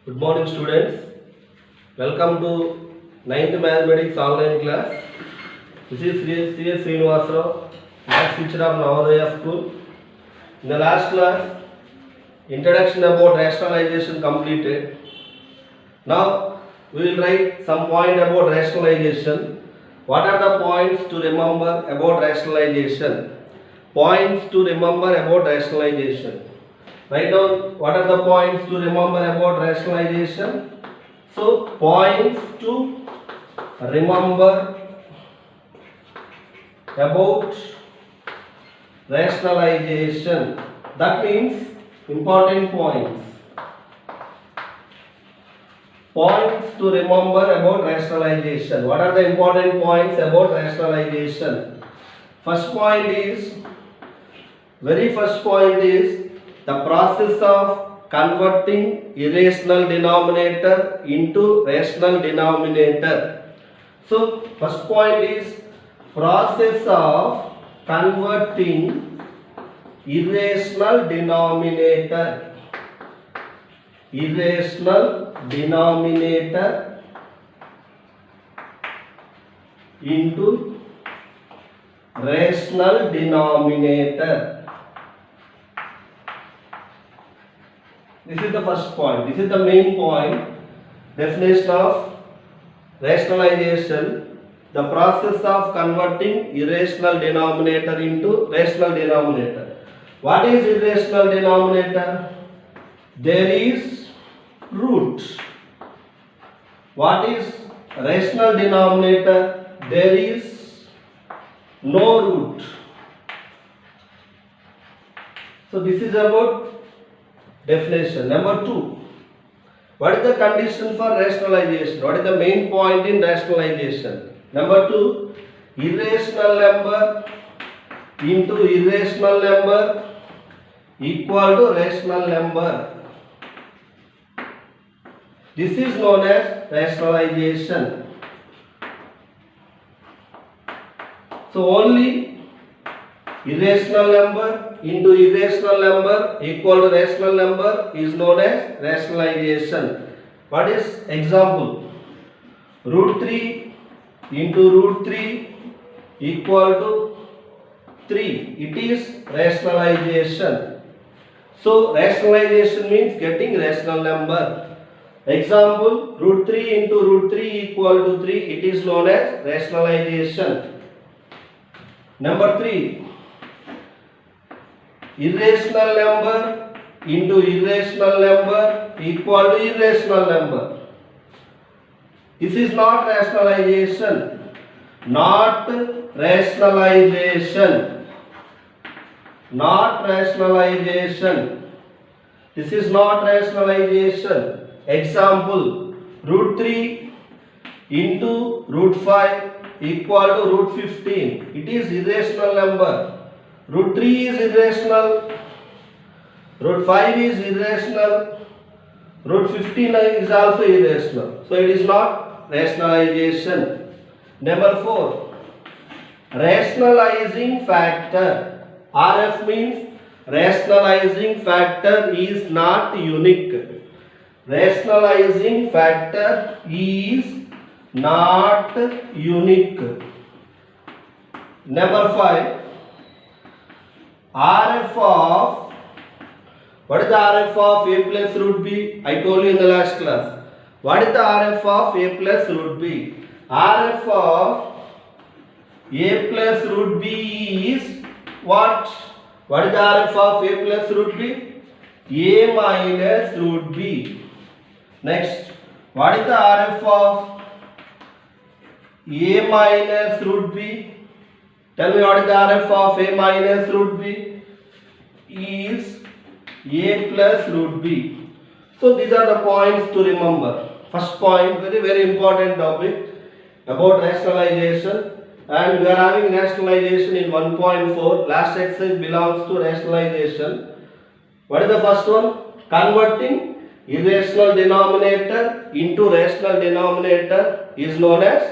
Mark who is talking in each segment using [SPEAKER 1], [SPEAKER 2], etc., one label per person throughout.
[SPEAKER 1] Good morning, students. Welcome to 9th Mathematics online class. This is C.S. Srinivasarao, maths teacher of Navodaya School. In the last class, introduction about rationalization completed. Now, we will write some point about rationalization. What are the points to remember about rationalization? Points to remember about rationalization. Write down what are the points to remember about rationalization. So, points to remember about rationalization. That means important points. Points to remember about rationalization. What are the important points about rationalization? First point is, very first point is the process of converting irrational denominator into rational denominator. So, first point is process of converting irrational denominator into rational denominator. This is the first point. This is the main point. Definition of rationalization: the process of converting irrational denominator into rational denominator. What is irrational denominator? There is root. What is rational denominator? There is no root. So this is about definition. Number 2. What is the condition for rationalization? What is the main point in rationalization? Number 2. Irrational number into irrational number equal to rational number. This is known as rationalization. So only irrational number into irrational number equal to rational number is known as rationalization. What is example? Root 3 into root 3 equal to 3. It is rationalization. So rationalization means getting rational number. Example, root 3 into root 3 equal to 3. It is known as rationalization. Number 3. Irrational number into irrational number equal to irrational number. This is not rationalization. Not rationalization. Not rationalization. This is not rationalization. Example, root 3 into root 5 equal to root 15. It is irrational number. Root 3 is irrational, root 5 is irrational, root 15 is also irrational. So it is not rationalization. Number 4. Rationalizing factor. RF means rationalizing factor is not unique. Rationalizing factor is not unique. Number 5. RF of, what is the RF of a plus root b? I told you in the last class. What is the RF of a plus root b? RF of a plus root b is what? What is the RF of a plus root b? A minus root b. Next, what is the RF of a minus root b? Tell me what is the RF of a minus root b? Is a plus root b. So these are the points to remember. First point, very important topic about rationalization, and we are having rationalization in 1.4. Last exercise belongs to rationalization. What is the first one? Converting irrational denominator into rational denominator is known as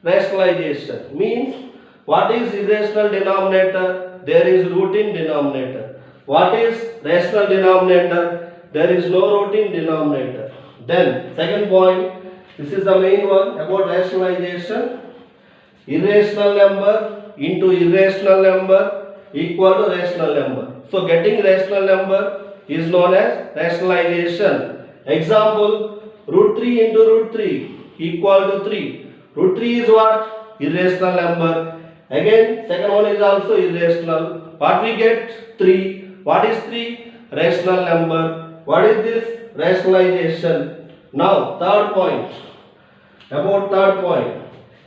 [SPEAKER 1] rationalization. Means, what is irrational denominator? There is root in denominator. What is rational denominator? there is no root in denominator. Then second point, this is the main one about rationalization. Irrational number into irrational number equal to rational number. So getting rational number is known as rationalization. Example, root 3 into root 3 equal to 3. Root 3 is what? Irrational number. Again, second one is also irrational. What we get? 3. What is 3? Rational number. What is this? Rationalization. Now, third point. About third point.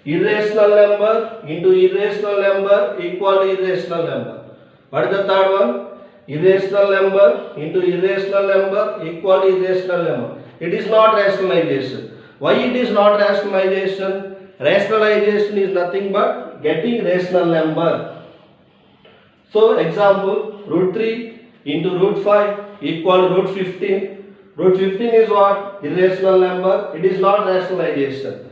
[SPEAKER 1] Irrational number into irrational number equal to irrational number. What is the third one? Irrational number into irrational number equal to irrational number. It is not rationalization. Why it is not rationalization? Rationalization is nothing but getting rational number. So example, root 3 into root 5 equal to root 15. Root 15 is what? Irrational number. It is not rationalization.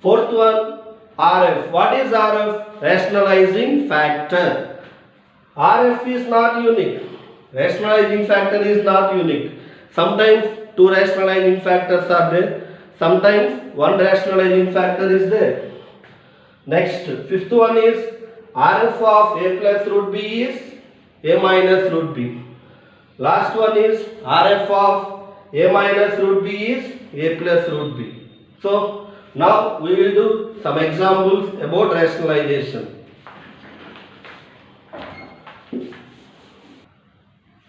[SPEAKER 1] Fourth one, RF. What is RF? Rationalizing factor. RF is not unique. Rationalizing factor is not unique. Sometimes two rationalizing factors are there. Sometimes one rationalizing factor is there. Next, fifth one is RF of a plus root b is a minus root b. Last one is RF of a minus root b is a plus root b. So now we will do some examples about rationalization.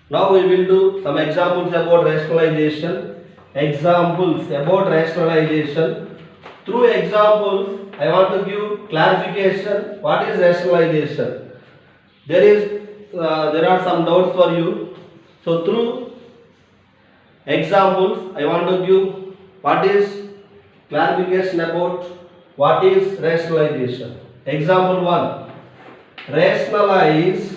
[SPEAKER 1] Now we will do some examples about rationalization. Examples about rationalization. Through examples, I want to give clarification. What is rationalization? There are some doubts for you. So through examples, I want to give what is clarification about what is rationalization. Example 1. Rationalize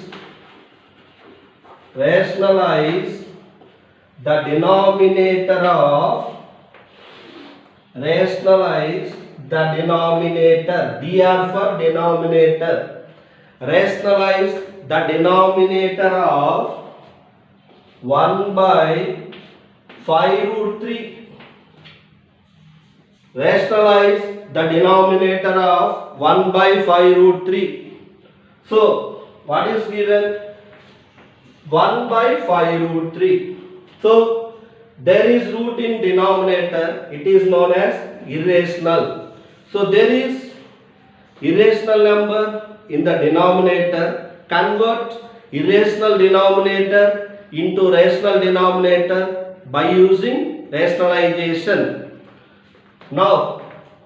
[SPEAKER 1] the denominator of DR for denominator. Rationalize the denominator of 1 by 5 root 3. Rationalize the denominator of 1 by 5 root 3. So, what is given? 1 by 5 root 3. So, there is root in denominator. It is known as irrational. So, there is irrational number in the denominator. Convert irrational denominator into rational denominator by using rationalization. Now,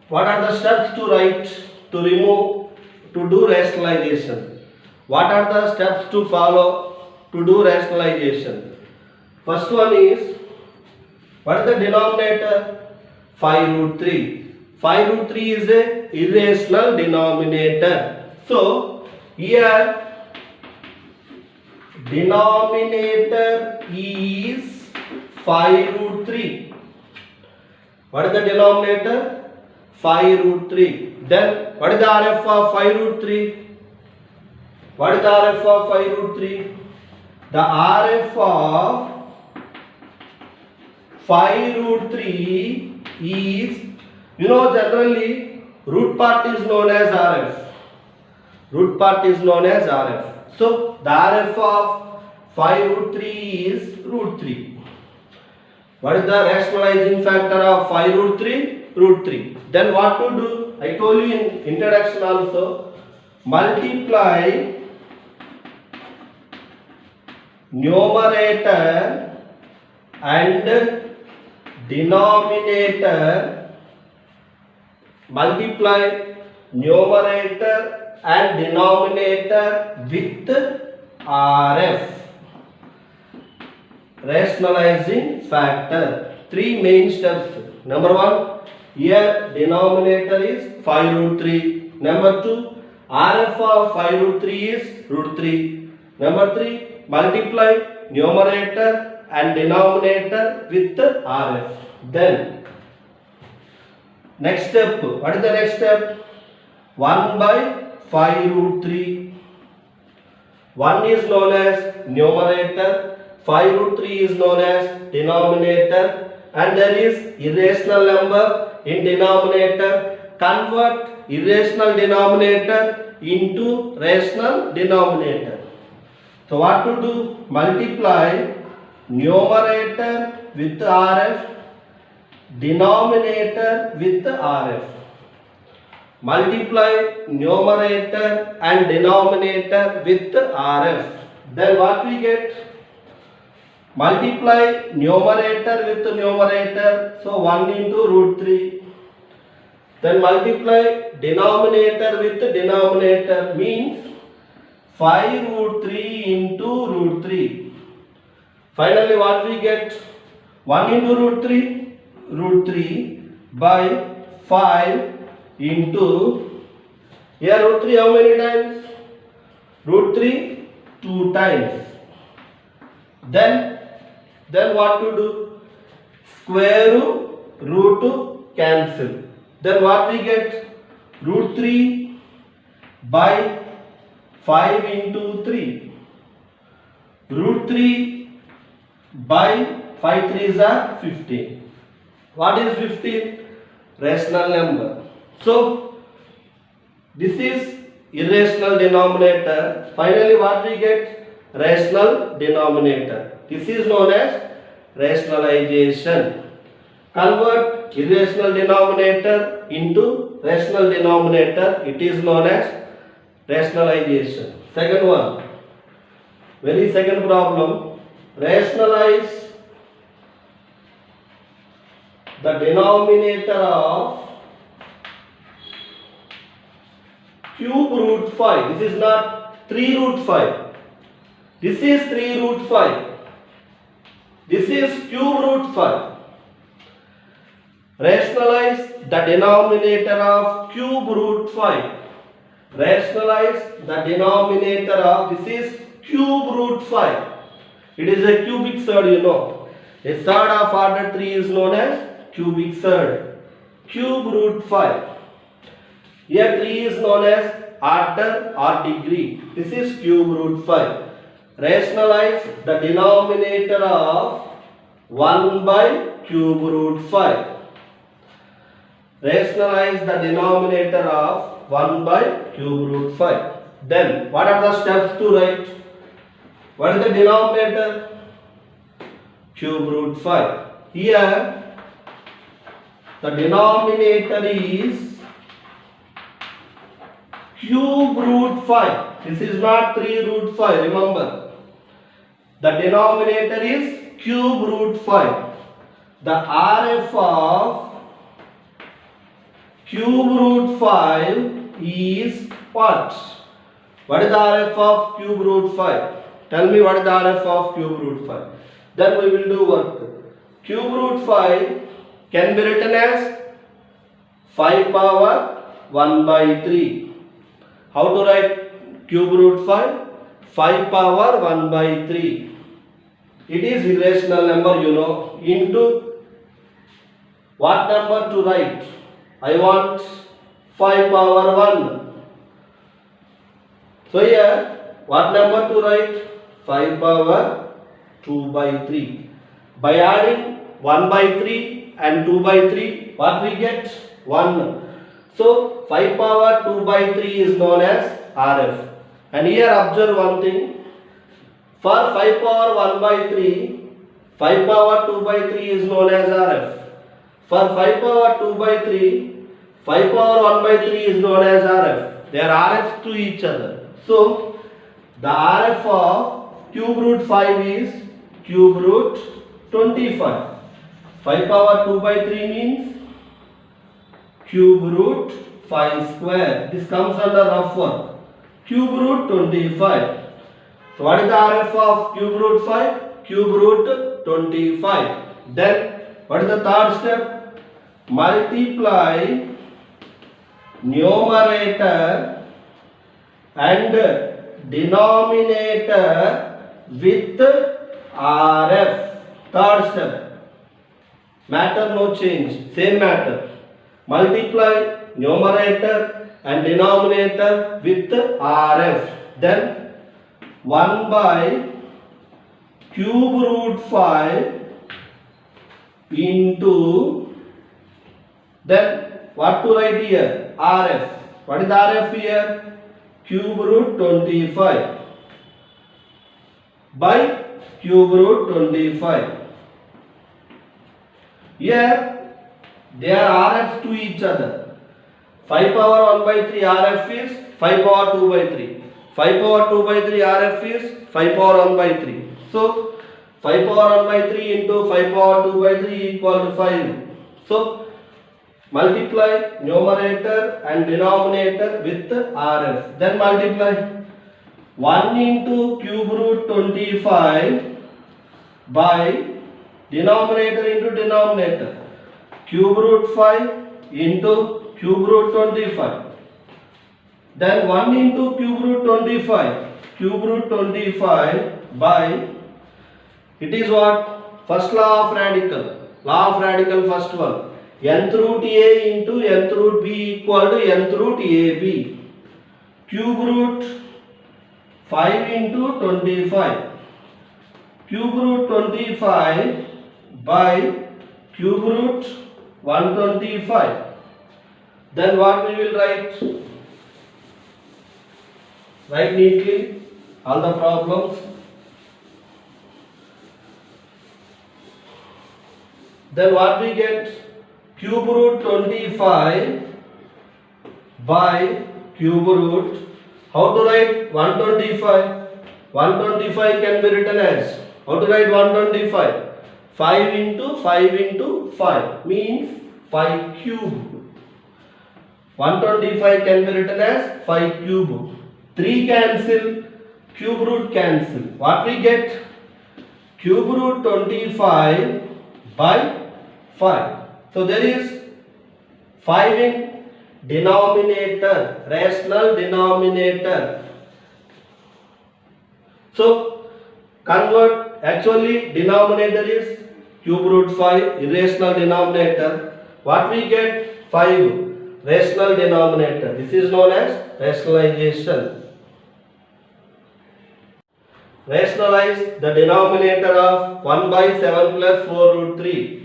[SPEAKER 1] what are the steps to write, to remove, to do rationalization? What are the steps to follow to do rationalization? First one is, what is the denominator? 5 root 3. 5 root 3 is a irrational denominator. So, here denominator is 5 root 3. What is the denominator? 5 root 3. Then what is the RF of 5 root 3? What is the RF of 5 root 3? The RF of 5 root 3 is, generally root part is known as RF. Root part is known as RF. So the RF of 5 root 3 is root 3. What is the rationalizing factor of 5 root 3? Root 3. Then what to do? I told you in introduction also. Multiply numerator and denominator. Multiply numerator and denominator with RF. Rationalizing factor. 3 main steps. Number 1, here denominator is 5 root 3. Number 2, RF of 5 root 3 is root 3. Number 3, multiply numerator and denominator with RF. Then, next step. What is the next step? 1 by 5 root 3. 1 is known as numerator. 5 root 3 is known as denominator, and there is irrational number in denominator. Convert irrational denominator into rational denominator. So what to do? Multiply numerator with RF, denominator with RF. Multiply numerator and denominator with RF. Then what we get? Multiply numerator with numerator. So 1 into root 3. Then multiply denominator with denominator means 5 root 3 into root 3. Finally what we get? 1 into root 3 by 5 into, here root 3 how many times? Root 3 2 times. Then what to do? Square root cancel. Then what we get? Root 3 by 5 into 3. Root 3 by 5 3s are 15. What is 15? Rational number. So this is irrational denominator. Finally what we get? Rational denominator. This is known as rationalization. Convert irrational denominator into rational denominator. It is known as rationalization. Second one. Very second problem. Rationalize the denominator of cube root 5. This is not 3 root 5. This is 3 root 5. This is cube root 5. Rationalize the denominator of cube root 5. Rationalize the denominator of, this is cube root 5. It is a cubic surd, you know. A surd of order 3 is known as cubic surd. Cube root 5. Here 3 is known as order or degree. This is cube root 5. Rationalize the denominator of 1 by cube root 5. Rationalize the denominator of 1 by cube root 5. Then what are the steps to write? What is the denominator? Cube root 5. Here the denominator is cube root 5. This is not 3 root 5. Remember, the denominator is cube root 5. The RF of cube root 5 is what? What is the RF of cube root 5? Tell me what is the RF of cube root 5. Then we will do work. Cube root 5 can be written as 5 power 1 by 3. How to write cube root 5? 5 power 1 by 3. It is irrational number, you know. Into what number to write? I want 5 power 1. So here, what number to write? 5 power 2 by 3. By adding 1 by 3 and 2 by 3, what we get? 1. So 5 power 2 by 3 is known as RF. And here observe one thing. For 5 power 1 by 3, 5 power 2 by 3 is known as RF. For 5 power 2 by 3, 5 power 1 by 3 is known as RF. They are RFs to each other. So the RF of cube root 5 is cube root 25. 5 power 2 by 3 means cube root 5 square. This comes under rough work. Cube root 25. So what is the RF of cube root 5? Cube root 25. Then what is the third step? Multiply numerator and denominator with RF. Third step. Matter no change. Same matter. Multiply numerator and denominator with RF. Then 1 by cube root 5 into, then what to write here? RF. What is RF here? Cube root 25 by cube root 25. Here they are RFs to each other. 5 power 1 by 3 RF is 5 power 2 by 3. 5 power 2 by 3 RF is 5 power 1 by 3. So 5 power 1 by 3 into 5 power 2 by 3 equal to 5. So multiply numerator and denominator with RF. Then multiply 1 into cube root 25 by denominator into denominator. Cube root 5 into cube root 25. Then 1 into cube root 25. Cube root 25 by, it is what? First law of radical. Law of radical first one. Nth root A into nth root B equal to nth root AB. Cube root 5 into 25. Cube root 25 by cube root 125. Then what we will write? Write neatly all the problems. Then what we get? Cube root 25 by cube root. How to write 125? 125 can be written as, how to write 125? 5 into 5 into 5 means 5 cube. 125 can be written as 5 cube. 3 cancel, cube root cancel. What we get? Cube root 25 by 5. So there is 5 in denominator, rational denominator. So convert, actually denominator is cube root 5, irrational denominator. What we get? 5 rational denominator. This is known as rationalization. Rationalize the denominator of 1 by 7 plus 4 root 3.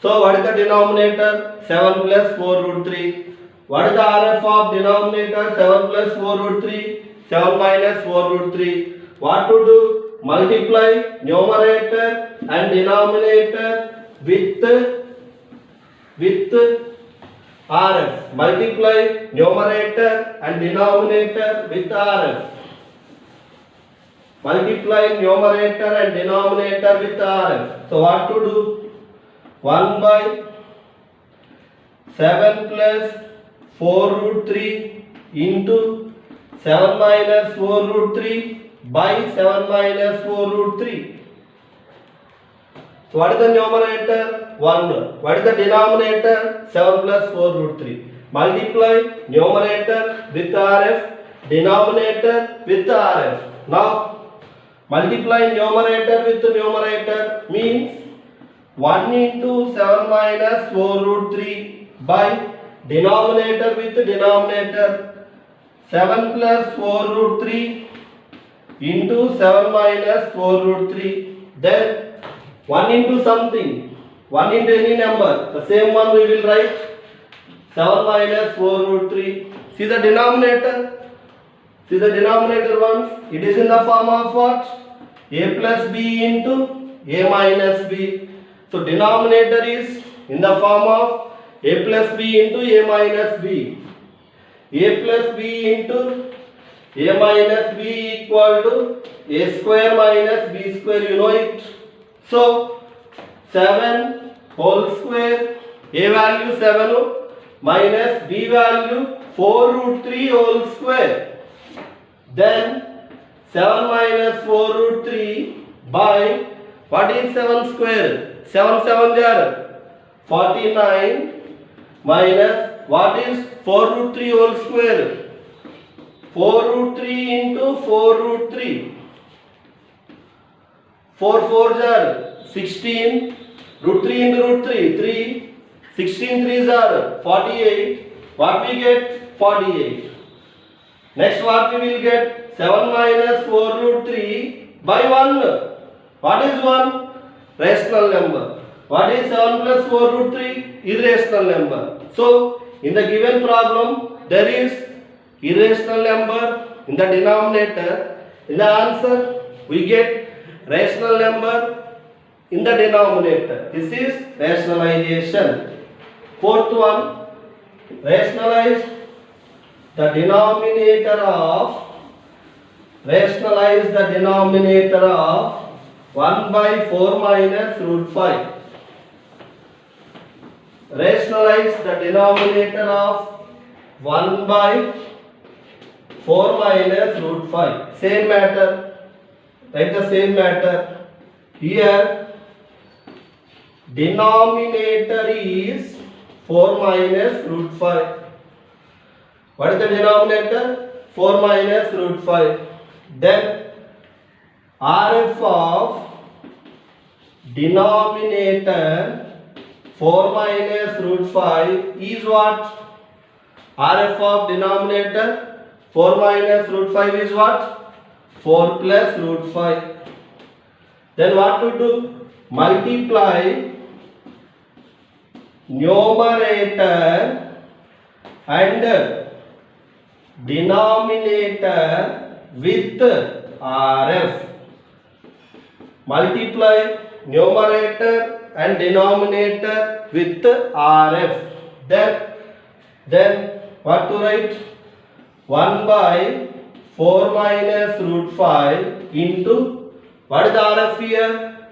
[SPEAKER 1] So what is the denominator? 7 plus 4 root 3. What is the RF of denominator? 7 plus 4 root 3. 7 minus 4 root 3. What to do? Multiply numerator and denominator with RF. Multiply numerator and denominator with RF. Multiply numerator and denominator with RF. So what to do? 1 by 7 plus 4 root 3 into 7 minus 4 root 3 by 7 minus 4 root 3. So what is the numerator? 1. What is the denominator? 7 plus 4 root 3. Multiply numerator with RF, denominator with RF. Now multiply numerator with numerator means 1 into 7 minus 4 root 3 by denominator with denominator. 7 plus 4 root 3 into 7 minus 4 root 3. Then 1 into something, 1 into any number, the same one we will write. 7 minus 4 root 3. See the denominator? See the denominator once. It is in the form of what? A plus b into a minus b. So denominator is in the form of a plus b into a minus b. A plus b into a minus b equal to a square minus b square, you know it. So 7 whole square, a value 7 minus b value 4 root 3 whole square. Then 7 minus 4 root 3 by, what is 7 square? 7 7 are 49 minus, what is 4 root 3 whole square? 4 root 3 into 4 root 3. 4 4s are 16. Root 3 into root 3, 3. 16 3s are 48. What we get? 48. Next what we will get? 7 minus 4 root 3 by 1. What is 1? Rational number. What is 7 plus 4 root 3? Irrational number. So, in the given problem, there is irrational number in the denominator. In the answer, we get rational number in the denominator. This is rationalization. Fourth one, rationalize the denominator of 1 by 4 minus root 5. Rationalize the denominator of 1 by 4 minus root 5. Same matter. Write the same matter. Here, denominator is 4 minus root 5. What is the denominator? 4 minus root 5. Then RF of denominator 4 minus root 5 is what? RF of denominator 4 minus root 5 is what? 4 plus root 5. Then what to do? Multiply numerator and denominator with RF. Multiply numerator and denominator with RF. Then what to write? 1 by 4 minus root 5 into, what is the RF here?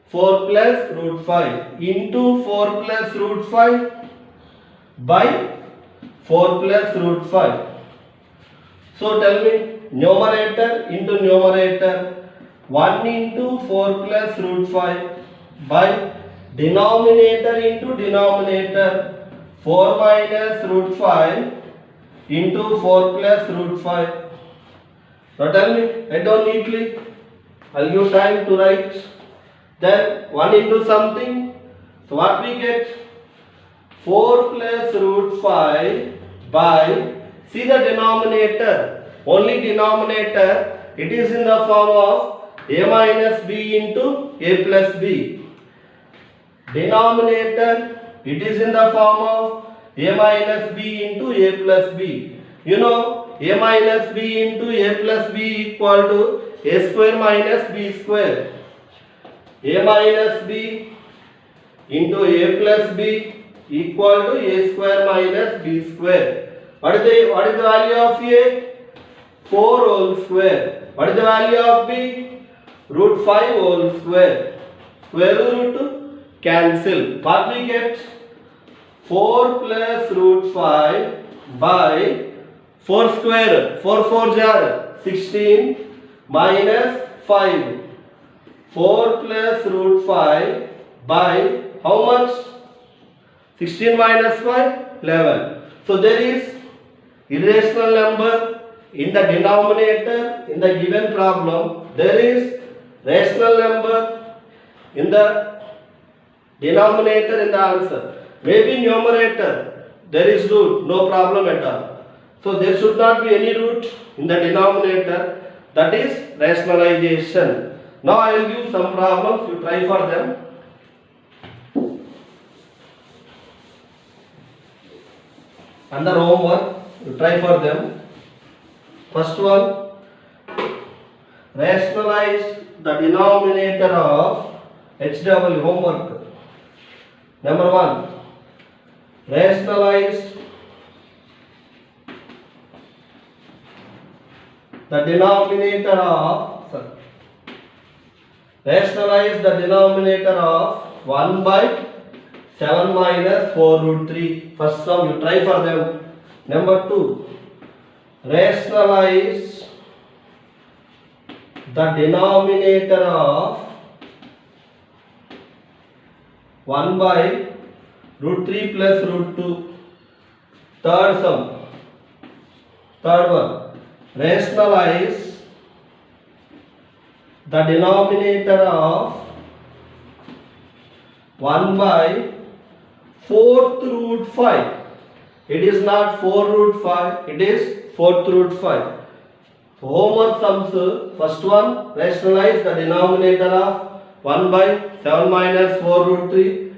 [SPEAKER 1] 4 plus root 5 into 4 plus root 5 by 4 plus root 5. So tell me, numerator into numerator, 1 into 4 plus root 5 by denominator into denominator, 4 minus root 5 into 4 plus root 5. Now tell me, write down neatly. I'll give time to write. Then 1 into something. So what we get? 4 plus root 5 by, see the denominator, only denominator, it is in the form of a minus b into a plus b. Denominator, it is in the form of a minus b into a plus b. You know, a minus b into a plus b equal to a square minus b square. A minus b into a plus b equal to a square minus b square. What is the value of a? 4 whole square. What is the value of b? Root 5 whole square. Square root cancel. What we get? 4 plus root 5 by 4 square. 4 4 are 16 minus 5. 4 plus root 5 by how much? 16 minus 5? 11. So there is irrational number in the denominator in the given problem. There is rational number in the denominator in the answer. Maybe numerator there is root, no problem at all. So there should not be any root in the denominator. That is rationalization. Now I will give some problems, you try for them. Under homework, you try for them. First one, rationalize the denominator of HW, homework. Number 1, rationalize the denominator of 1 by 7 minus 4 root 3. First sum, you try for them. Number 2, rationalize the denominator of 1 by root 3 plus root 2. Third sum. Third one, rationalize the denominator of 1 by 4th root 5. It is not 4 root 5, it is 4th root 5. Homework sums. First one, rationalize the denominator of 1 by 7 minus 4 root 3.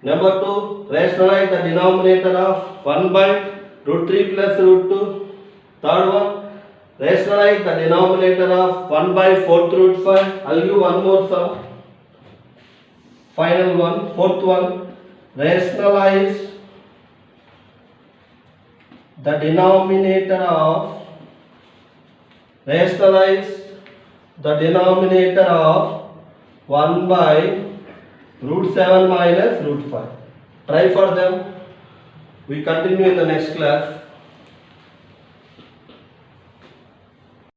[SPEAKER 1] Number 2, rationalize the denominator of 1 by root 3 plus root 2. Third one, rationalize the denominator of 1 by 4th root 5. I'll give one more sum. Final one, fourth one, rationalize the denominator of 1 by root 7 minus root 5. Try for them. We continue in the next class.